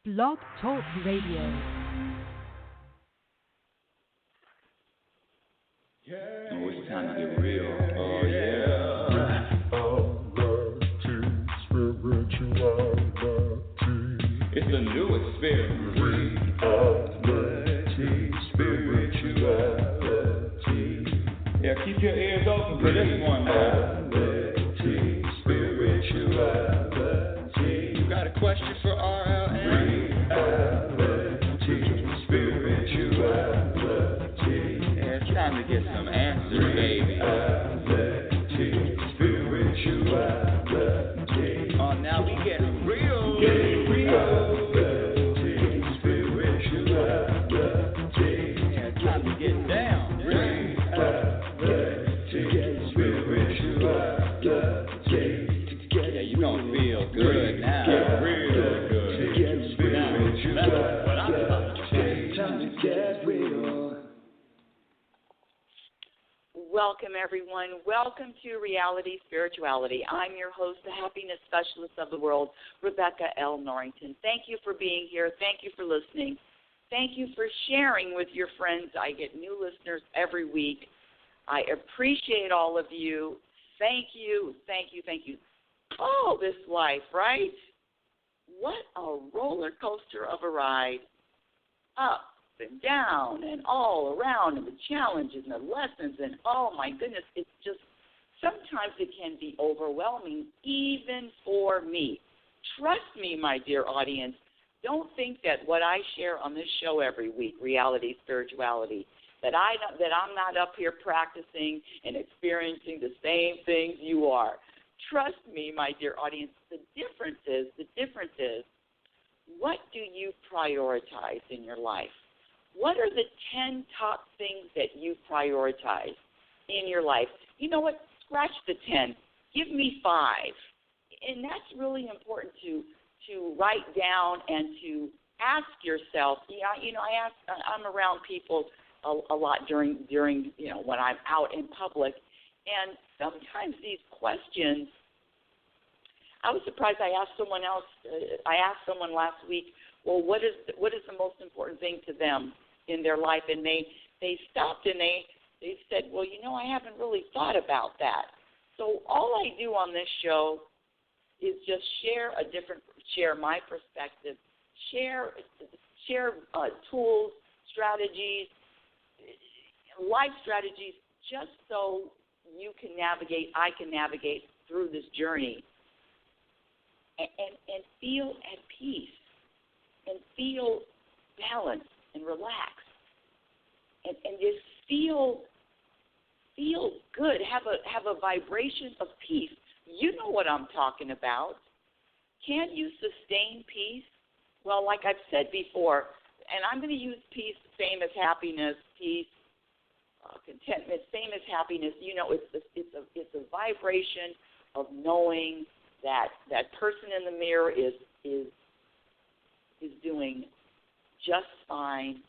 Blog Talk Radio. Oh, it's time to get real. Oh, yeah. It's a new experience. Reality, Spirituality. Yeah, keep your ears open for this one now. Reality, Spirituality. You got a question for RLN? Reality, Spirituality. Yeah, it's time to get some answers, baby. Reality, Spirituality. Oh, now we get real. Reality, Spirituality. Yeah, it's time to get down. Reality, Spirituality. Yeah, you gonna feel good now. Get real good. Now, that's what I'm talking about. Time to get real. Welcome, everyone. Welcome to Reality Spirituality. I'm your host, the happiness specialist of the world, Rebecca L. Norrington. Thank you for being here. Thank you for listening. Thank you for sharing with your friends. I get new listeners every week. I appreciate all of you. Thank you, thank you, thank you. Oh, this life, right? What a roller coaster of a ride. Up and down and all around, and the challenges and the lessons, and oh my goodness, it's just, sometimes it can be overwhelming even for me. Trust me, my dear audience, don't think that what I share on this show every week, Reality Spirituality, that I'm not up here practicing and experiencing the same things you are. Trust me, my dear audience, the difference is, what do you prioritize in your life? What are the 10 top things that you prioritize in your life? You know what? Scratch the 10. Give me 5. And that's really important to write down and to ask yourself. I'm around people a lot during when I'm out in public, and sometimes these questions, I was surprised. I asked someone last week, well, what is the most important thing to them in their life? And they stopped and they said, well, I haven't really thought about that. So all I do on this show is just share my perspective, share tools, strategies, life strategies, just so I can navigate through this journey and feel at peace and feel balanced and relaxed and just feel good, have a vibration of peace. You know what I'm talking about. Can you sustain peace? Well, like I've said before, and I'm going to use peace, same as happiness, peace, contentment, same as happiness. It's a vibration of knowing that person in the mirror is doing just fine,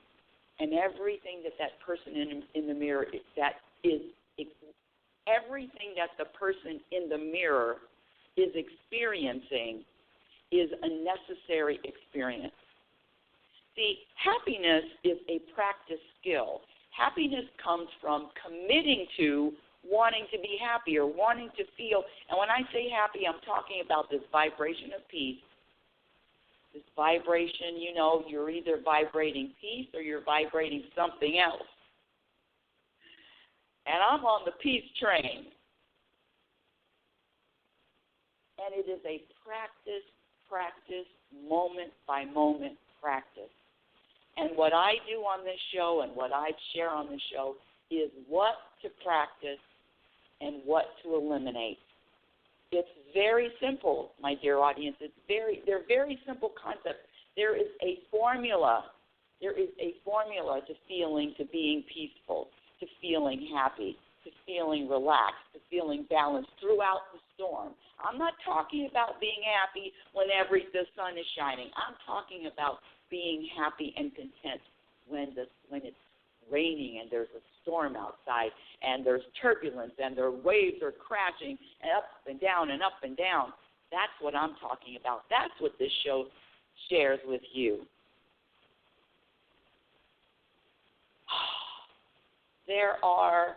and everything that person in the mirror everything that the person in the mirror is experiencing is a necessary experience. See, happiness is a practice skill. Happiness comes from committing to wanting to be happy or wanting to feel. And when I say happy, I'm talking about this vibration of peace. This vibration, you're either vibrating peace or you're vibrating something else. And I'm on the peace train. And it is a practice, moment-by-moment practice. And what I do on this show and what I share on this show is what to practice and what to eliminate. It's very simple, my dear audience. They're very simple concepts. There is a formula. There is a formula to being peaceful, to feeling happy, to feeling relaxed, to feeling balanced throughout the storm. I'm not talking about being happy when the sun is shining. I'm talking about being happy and content when it's raining and there's a storm outside and there's turbulence and the waves are crashing and up and down and up and down. That's what I'm talking about. That's what this show shares with you. There are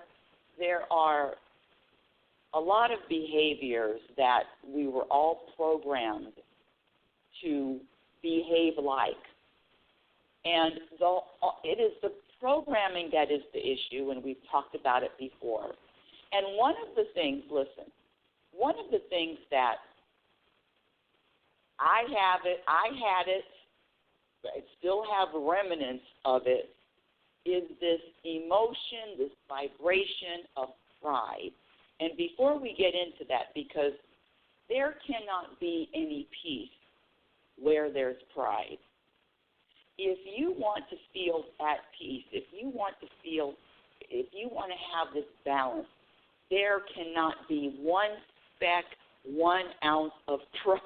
a lot of behaviors that we were all programmed to behave like. And it is the programming that is the issue, and we've talked about it before. And one of the things that I had it, I still have remnants of it, is this emotion, this vibration of pride. And before we get into that, because there cannot be any peace where there's pride. If you want to feel at peace, if you want to have this balance, there cannot be one speck, 1 ounce of pride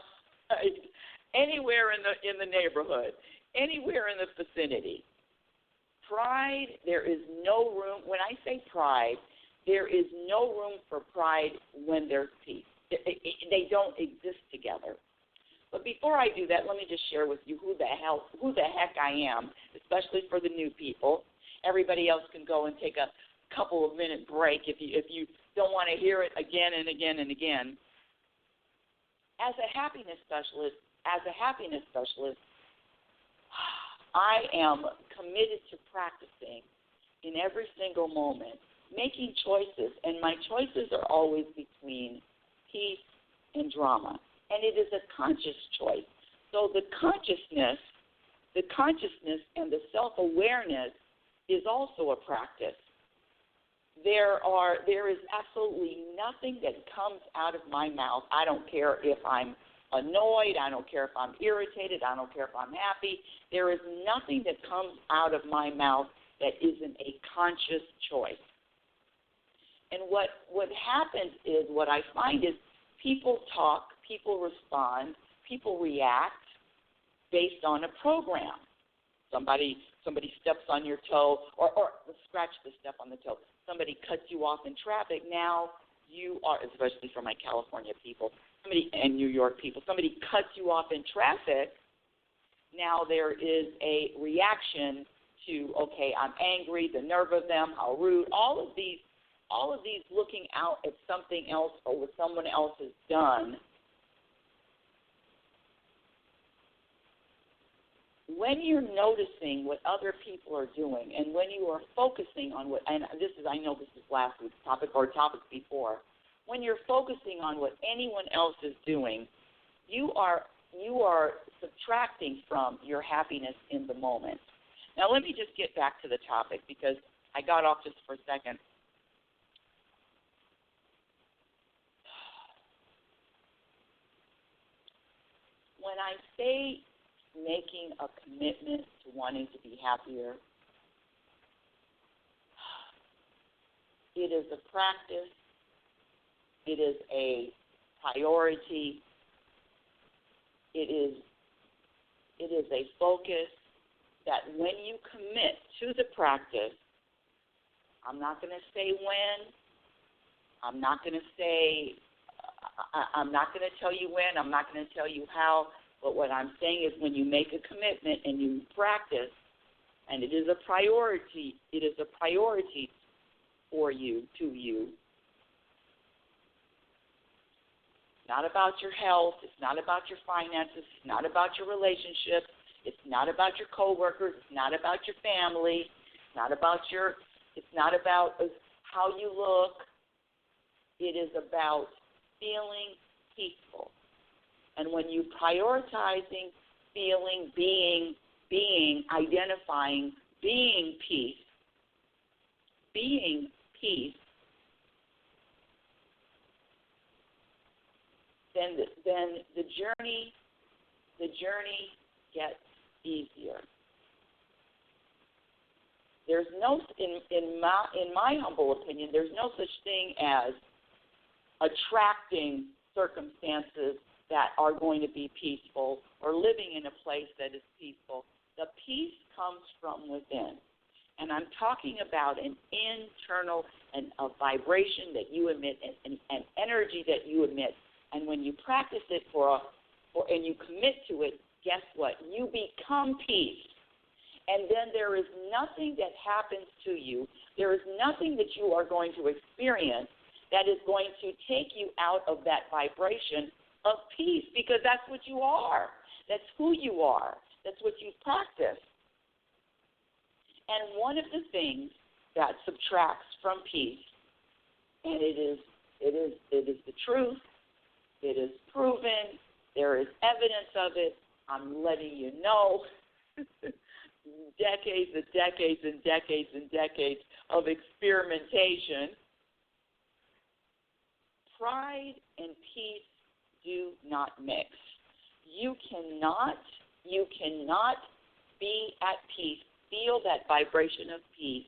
anywhere in the neighborhood, anywhere in the vicinity. Pride, there is no room. When I say pride, there is no room for pride when there's peace. They don't exist together. But before I do that, let me just share with you who the heck I am, especially for the new people. Everybody else can go and take a couple of minute break if you don't want to hear it again and again and again. As a happiness specialist, I am committed to practicing in every single moment, making choices, and my choices are always between peace and drama. And it is a conscious choice. So the consciousness and the self-awareness is also a practice. There is absolutely nothing that comes out of my mouth. I don't care if I'm annoyed. I don't care if I'm irritated. I don't care if I'm happy. There is nothing that comes out of my mouth that isn't a conscious choice. And what happens is, what I find is, people talk, people respond, people react based on a program. Somebody steps on your toe, or scratch the step on the toe. Somebody cuts you off in traffic. Now you are, especially for my California people, and New York people, somebody cuts you off in traffic. Now there is a reaction to, okay, I'm angry, the nerve of them, how rude, all of these looking out at something else or what someone else has done. When you're noticing what other people are doing, and when you are focusing on what, and I know this is last week's topic or topics before, when you're focusing on what anyone else is doing, you are subtracting from your happiness in the moment. Now let me just get back to the topic, because I got off just for a second. When I say making a commitment to wanting to be happier, it is a practice, it is a priority, it is a focus that when you commit to the practice, I'm not going to say when, I'm not going to tell you when, I'm not going to tell you how, but what I'm saying is, when you make a commitment and you practice, and it is a priority for you, to you. It's not about your health, it's not about your finances, it's not about your relationships, it's not about your coworkers, it's not about your family, it's not about how you look. It is about feeling peaceful. And when you prioritizing, feeling, being, identifying, being peace, then the journey gets easier. There's no, in my humble opinion, there's no such thing as attracting circumstances that are going to be peaceful or living in a place that is peaceful. The peace comes from within. And I'm talking about an internal and a vibration that you emit, and an energy that you emit. And when you practice it and you commit to it, guess what? You become peace. And then there is nothing that happens to you, there is nothing that you are going to experience that is going to take you out of that vibration of peace, because that's what you are. That's who you are. That's what you practice. And one of the things that subtracts from peace, and it is the truth, it is proven, there is evidence of it, I'm letting you know, decades and decades and decades and decades of experimentation, pride and peace do not mix. You cannot be at peace, feel that vibration of peace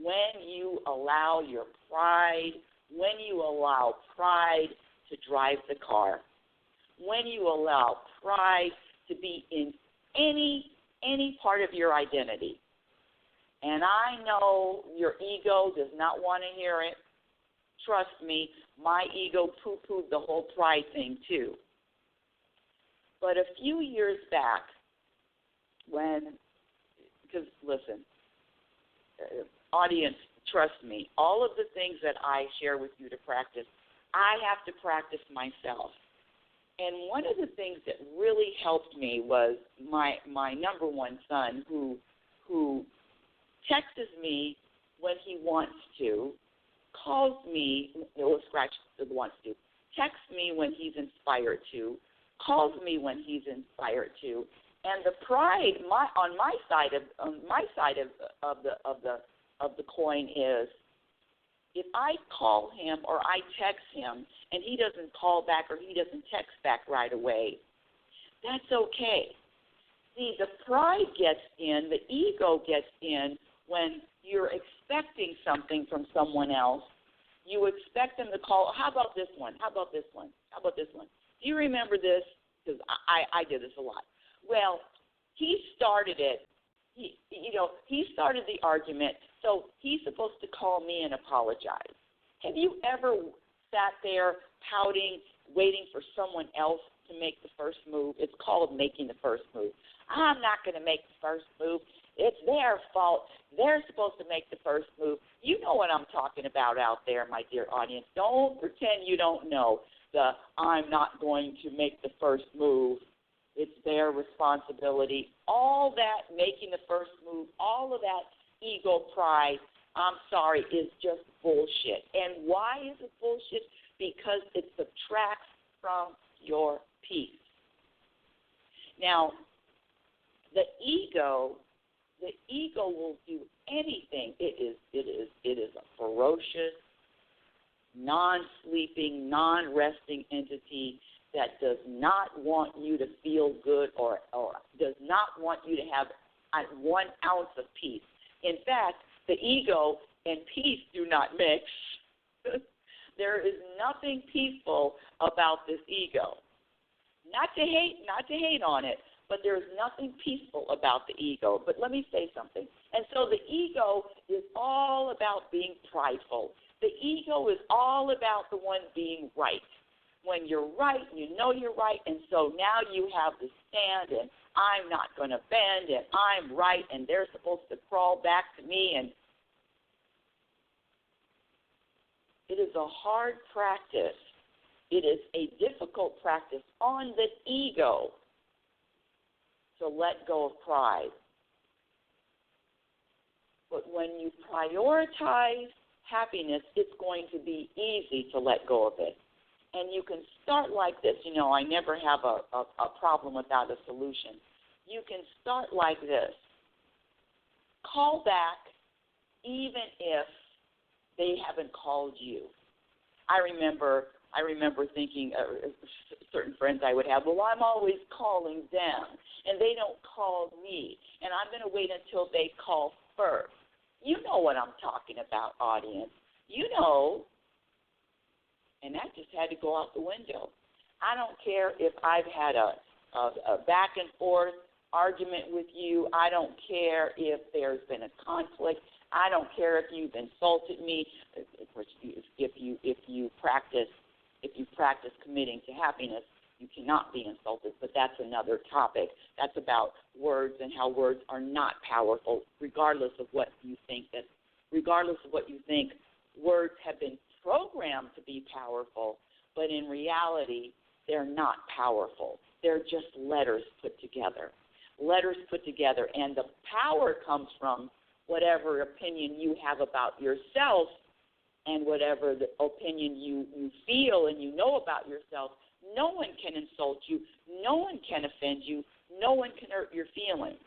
when you allow your pride, when you allow pride to drive the car, when you allow pride to be in any part of your identity. And I know your ego does not want to hear it. Trust me, my ego poo-pooed the whole pride thing too. But a few years back, because listen, audience, trust me, all of the things that I share with you to practice, I have to practice myself. And one of the things that really helped me was my number one son, who texts me when he wants to, calls me, texts me when he's inspired to, calls me when he's inspired to, and the pride on my side of the coin is, if I call him or I text him and he doesn't call back or he doesn't text back right away, that's okay. See, the pride gets in, the ego gets in when you're expecting something from someone else. You expect them to call, how about this one? How about this one? How about this one? Do you remember this? Because I did this a lot. Well, he started it. He started the argument, so he's supposed to call me and apologize. Have you ever sat there pouting, waiting for someone else to make the first move? It's called making the first move. I'm not going to make the first move. It's their fault. They're supposed to make the first move. You know what I'm talking about out there, my dear audience. Don't pretend you don't know the I'm not going to make the first move. It's their responsibility. All that making the first move, all of that ego pride, I'm sorry, is just bullshit. And why is it bullshit? Because it subtracts from your peace. Now, the ego will do anything. It is a ferocious, non-sleeping, non-resting entity that does not want you to feel good or does not want you to have 1 ounce of peace. In fact, the ego and peace do not mix. There is nothing peaceful about this ego. Not to hate on it, but there's nothing peaceful about the ego. But let me say something. And so the ego is all about being prideful. The ego is all about the one being right. When you're right, you know you're right, and so now you have the stand, and I'm not going to bend, and I'm right, and they're supposed to crawl back to me. And it is a hard practice. It is a difficult practice on the ego to let go of pride. But when you prioritize happiness, it's going to be easy to let go of it. And you can start like this. I never have a problem without a solution. You can start like this. Call back even if they haven't called you. I remember thinking, certain friends I would have, well, I'm always calling them, and they don't call me, and I'm going to wait until they call first. You know what I'm talking about, audience. You know. And that just had to go out the window. I don't care if I've had a back and forth argument with you. I don't care if there's been a conflict. I don't care if you've insulted me. Of course, if you practice committing to happiness, you cannot be insulted, but that's another topic. That's about words and how words are not powerful, regardless of what you think. Words have been programmed to be powerful, but in reality, they're not powerful. They're just letters put together. And the power comes from whatever opinion you have about yourself and whatever the opinion you feel and you know about yourself. No one can insult you. No one can offend you. No one can hurt your feelings.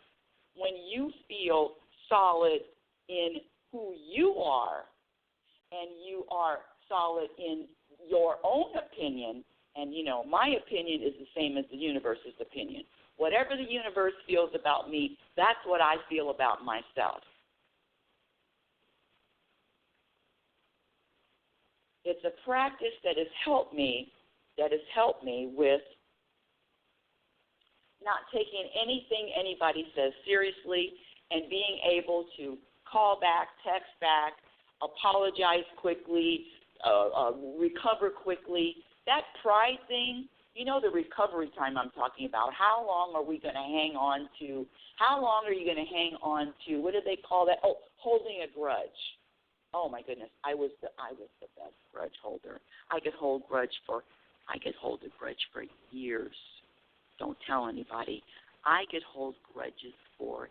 When you feel solid in who you are and you are solid in your own opinion, and, my opinion is the same as the universe's opinion. Whatever the universe feels about me, that's what I feel about myself. It's a practice that has helped me with not taking anything anybody says seriously and being able to call back, text back, apologize quickly, recover quickly. That pride thing, the recovery time I'm talking about. How long are we going to hang on to? How long are you going to hang on to? What do they call that? Oh, holding a grudge. Oh my goodness, I was the best grudge holder. I could hold a grudge for years. Don't tell anybody. I could hold grudges for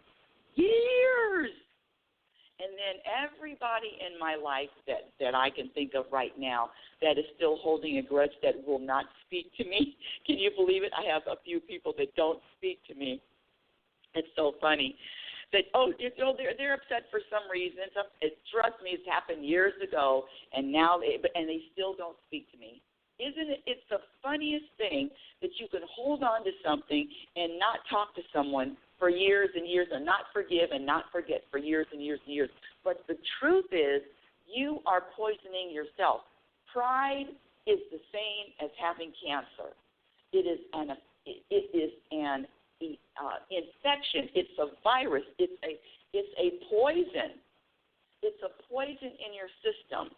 years. And then everybody in my life that I can think of right now that is still holding a grudge that will not speak to me. Can you believe it? I have a few people that don't speak to me. It's so funny. That, they're upset for some reason. Trust me, it's happened years ago, and now they still don't speak to me. Isn't it? It's the funniest thing that you can hold on to something and not talk to someone for years and years, and not forgive and not forget for years and years and years. But the truth is, you are poisoning yourself. Pride is the same as having cancer. It is an infection. It's a virus. It's a poison. It's a poison in your system.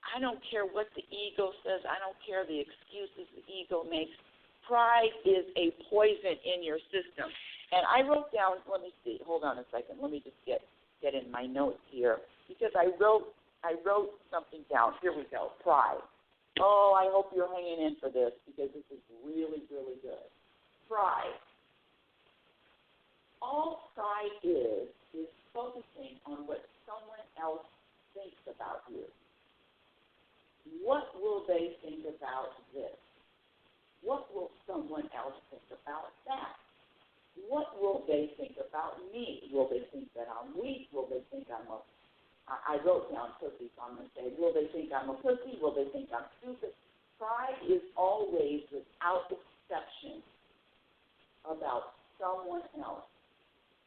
I don't care what the ego says. I don't care the excuses the ego makes. Pride is a poison in your system. And I wrote down, let me see, hold on a second. Let me just get in my notes here, because I wrote something down. Here we go, pride. Oh, I hope you're hanging in for this, because this is really, really good. Pride. All pride is focusing on what someone else thinks about you. What will they think about this? What will someone else think about that? What will they think about me? Will they think that I'm weak? Will they think I wrote down pussy, so I'm going to say, will they think I'm a pussy? Will they think I'm stupid? Pride is always, without exception, about someone else.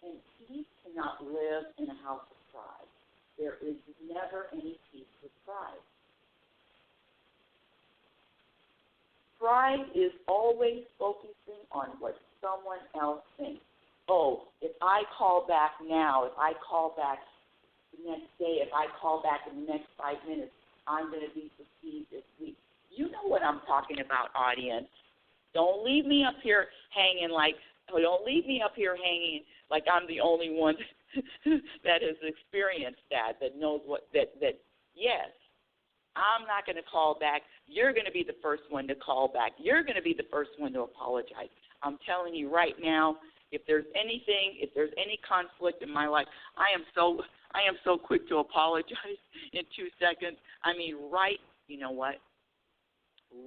And peace cannot live in a house of pride. There is never any peace with pride. Pride is always focusing on what someone else thinks. Oh, if I call back now, if I call back the next day, if I call back in the next 5 minutes, I'm going to be perceived as weak. You know what I'm talking about, audience. Don't leave me up here hanging like I'm the only one that has experienced that knows that yes, I'm not going to call back. You're going to be the first one to call back. You're going to be the first one to apologize. I'm telling you right now, if there's any conflict in my life, I am so quick to apologize in 2 seconds. I mean, you know what?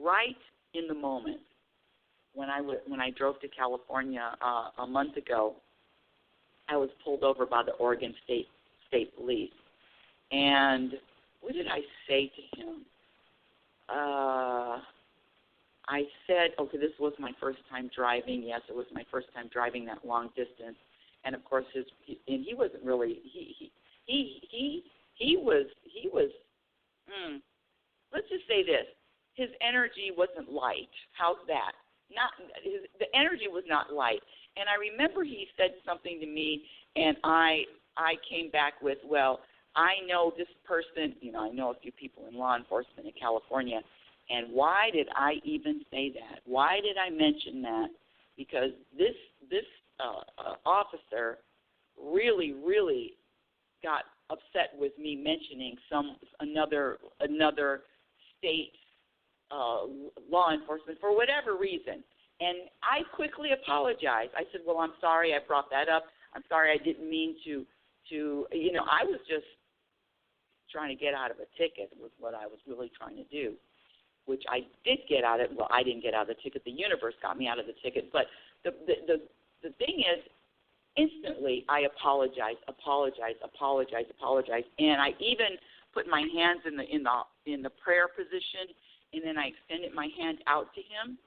Right in the moment when I drove to California a month ago, I was pulled over by the Oregon State Police, and what did I say to him? I said, okay, this was my first time driving. Yes, it was my first time driving that long distance. And of course, he wasn't really. He was. Let's just say this: his energy wasn't light. How's that? The energy was not light. And I remember he said something to me, and I came back with, well, I know this person. I know a few people in law enforcement in California. And why did I even say that? Why did I mention that? Because this officer really got upset with me mentioning another state law enforcement for whatever reason. And I quickly apologized. I said, well, I'm sorry I brought that up. I'm sorry, I didn't mean to I was just trying to get out of a ticket was what I was really trying to do, which I did get out of it. Well, I didn't get out of the ticket. The universe got me out of the ticket. But the thing is, instantly I apologized, and I even put my hands in the prayer position, and then I extended my hand out to him.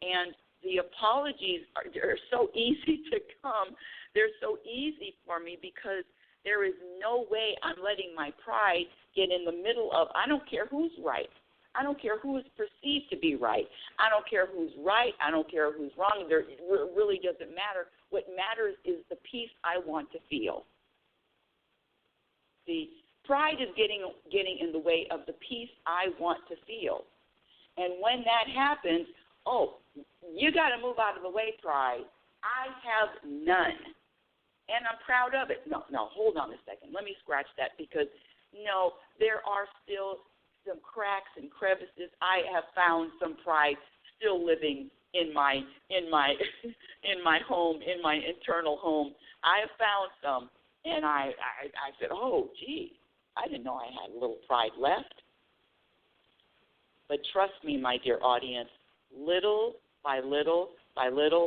And the apologies are so easy to come. They're so easy for me because there is no way I'm letting my pride get in the middle of, I don't care who's right. I don't care who is perceived to be right. I don't care who's right. I don't care who's wrong. It really doesn't matter. What matters is the peace I want to feel. The pride is getting in the way of the peace I want to feel. And when that happens, you got to move out of the way, pride. I have none. And I'm proud of it. No, hold on a second. Let me scratch that because, no, there are still some cracks and crevices. I have found some pride still living in my home, in my internal home. I have found some, and I said, oh, gee, I didn't know I had a little pride left. But trust me, my dear audience, little by little,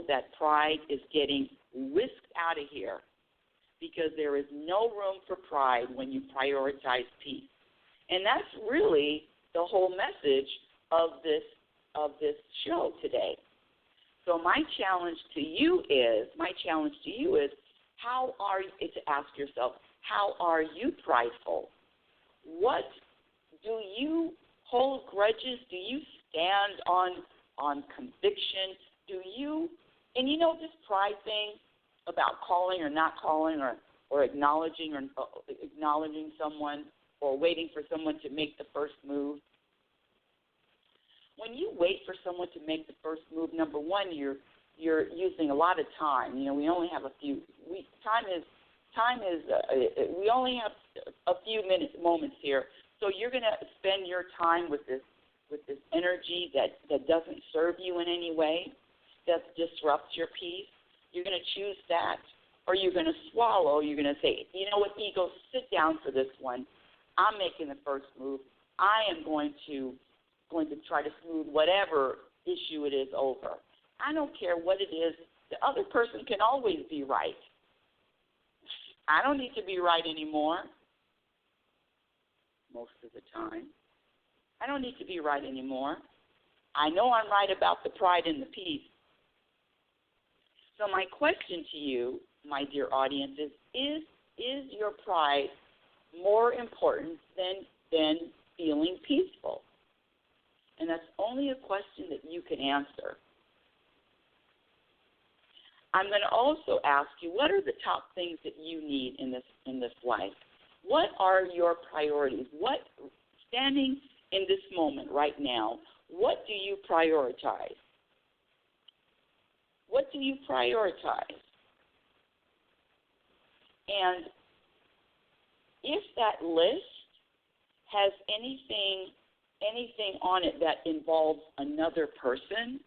that pride is getting whisked out of here because there is no room for pride when you prioritize peace. And that's really the whole message of this show today. So my challenge to you is how are you, to ask yourself, how are you prideful? What do you hold grudges? Do you stand on conviction? Do you, and this pride thing about calling or not calling or acknowledging someone or waiting for someone to make the first move. When you wait for someone to make the first move, number one, you're using a lot of time. We only have a few. We only have a few moments here. So you're going to spend your time with this energy that doesn't serve you in any way, that disrupts your peace. You're going to choose that, or you're going to swallow. You're going to say, you know what, ego, sit down for this one. I'm making the first move. I am going to try to smooth whatever issue it is over. I don't care what it is. The other person can always be right. I don't need to be right anymore most of the time. I don't need to be right anymore. I know I'm right about the pride and the peace. So my question to you, my dear audience, is your pride more important than feeling peaceful? And that's only a question that you can answer. I'm going to also ask you, what are the top things that you need in this life? What are your priorities? Standing in this moment right now, what do you prioritize? What do you prioritize? And if that list has anything on it that involves another person,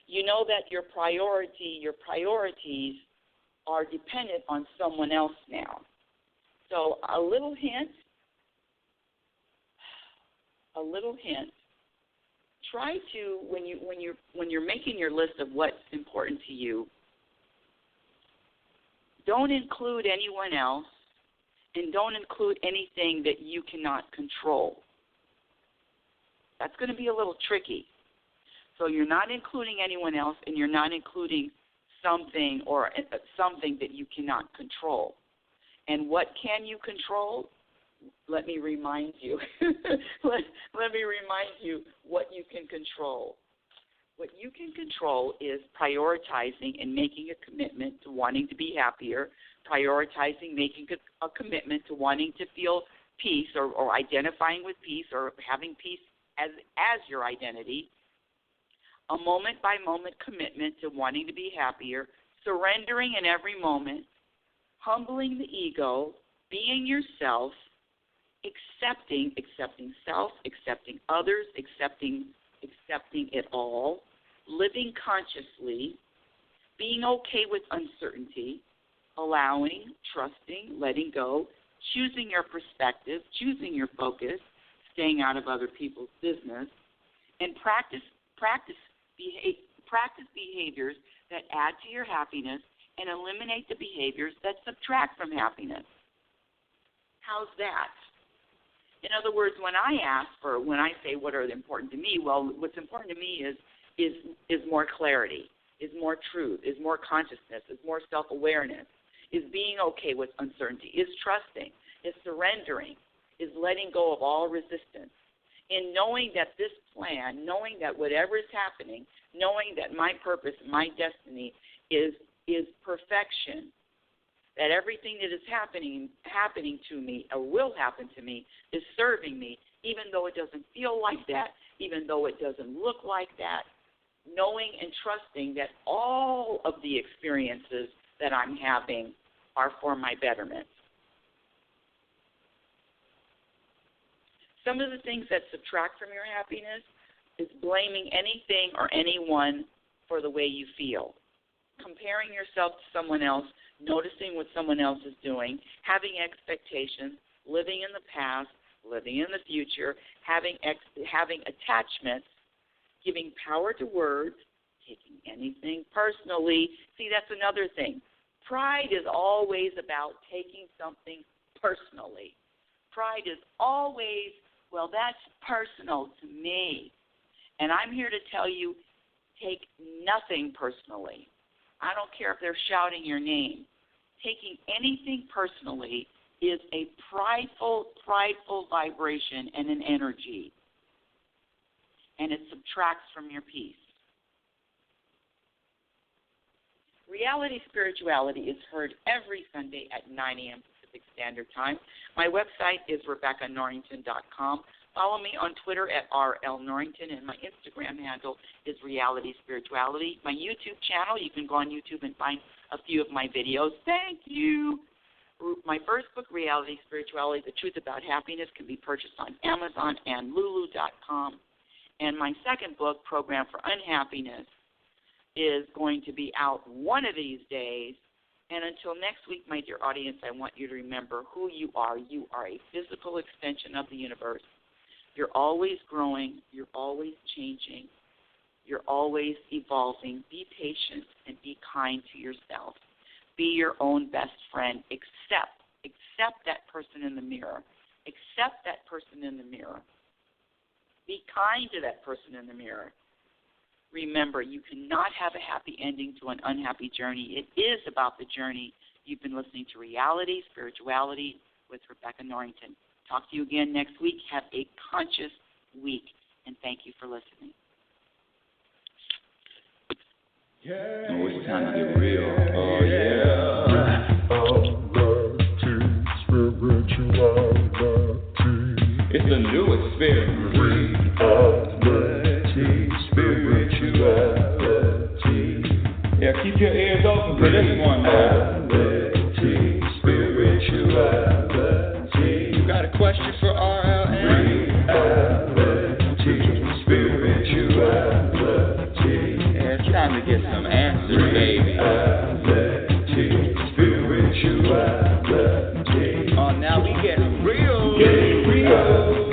you know that your priorities are dependent on someone else now. So a little hint. Try to, when you're making your list of what's important to you, don't include anyone else, and don't include anything that you cannot control. That's going to be a little tricky. So you're not including anyone else, and you're not including something that you cannot control. And what can you control? Let me remind you. let me remind you what you can control. What you can control is prioritizing and making a commitment to wanting to be happier, prioritizing, making a commitment to wanting to feel peace or identifying with peace or having peace as your identity, a moment-by-moment commitment to wanting to be happier, surrendering in every moment, humbling the ego, being yourself, accepting self, accepting others, accepting it all, living consciously, being okay with uncertainty, allowing, trusting, letting go, choosing your perspective, choosing your focus, staying out of other people's business, and practice behaviors that add to your happiness and eliminate the behaviors that subtract from happiness. How's that? In other words, when I say what are important to me, well, what's important to me is more clarity, is more truth, is more consciousness, is more self-awareness, is being okay with uncertainty, is trusting, is surrendering, is letting go of all resistance. In knowing that this plan, knowing that whatever is happening, knowing that my purpose, my destiny is perfection, that everything that is happening to me or will happen to me is serving me, even though it doesn't feel like that, even though it doesn't look like that, knowing and trusting that all of the experiences that I'm having are for my betterment. Some of the things that subtract from your happiness is blaming anything or anyone for the way you feel, comparing yourself to someone else, noticing what someone else is doing, having expectations, living in the past, living in the future, having attachments, giving power to words, taking anything personally. See, that's another thing. Pride is always about taking something personally. Pride is always, well, that's personal to me. And I'm here to tell you, take nothing personally. I don't care if they're shouting your name. Taking anything personally is a prideful vibration and an energy, and it subtracts from your peace. Reality Spirituality is heard every Sunday at 9 a.m. Pacific Standard Time. My website is RebeccaNorrington.com. Follow me on Twitter at RLNorrington, and my Instagram handle is Reality Spirituality. My YouTube channel, you can go on YouTube and find a few of my videos. Thank you. My first book, Reality Spirituality, The Truth About Happiness, can be purchased on Amazon and Lulu.com. And my second book, Program for Unhappiness, is going to be out one of these days. And until next week, my dear audience, I want you to remember who you are. You are a physical extension of the universe. You're always growing. You're always changing. You're always evolving. Be patient and be kind to yourself. Be your own best friend. Accept that person in the mirror. Accept that person in the mirror. Be kind to that person in the mirror. Remember, you cannot have a happy ending to an unhappy journey. It is about the journey. You've been listening to Reality Spirituality with Rebecca Norrington. Talk to you again next week. Have a conscious week, and thank you for listening. Oh, it's time to get real. Oh, yeah. It's the new experience. Reality Spirituality. Yeah, keep your ears open for this one, man. Reality Spirituality. You got a question for RLN? Reality Spirituality. Yeah, it's time to get some answers, baby. Reality Spirituality. Oh, now we getting real. Getting real.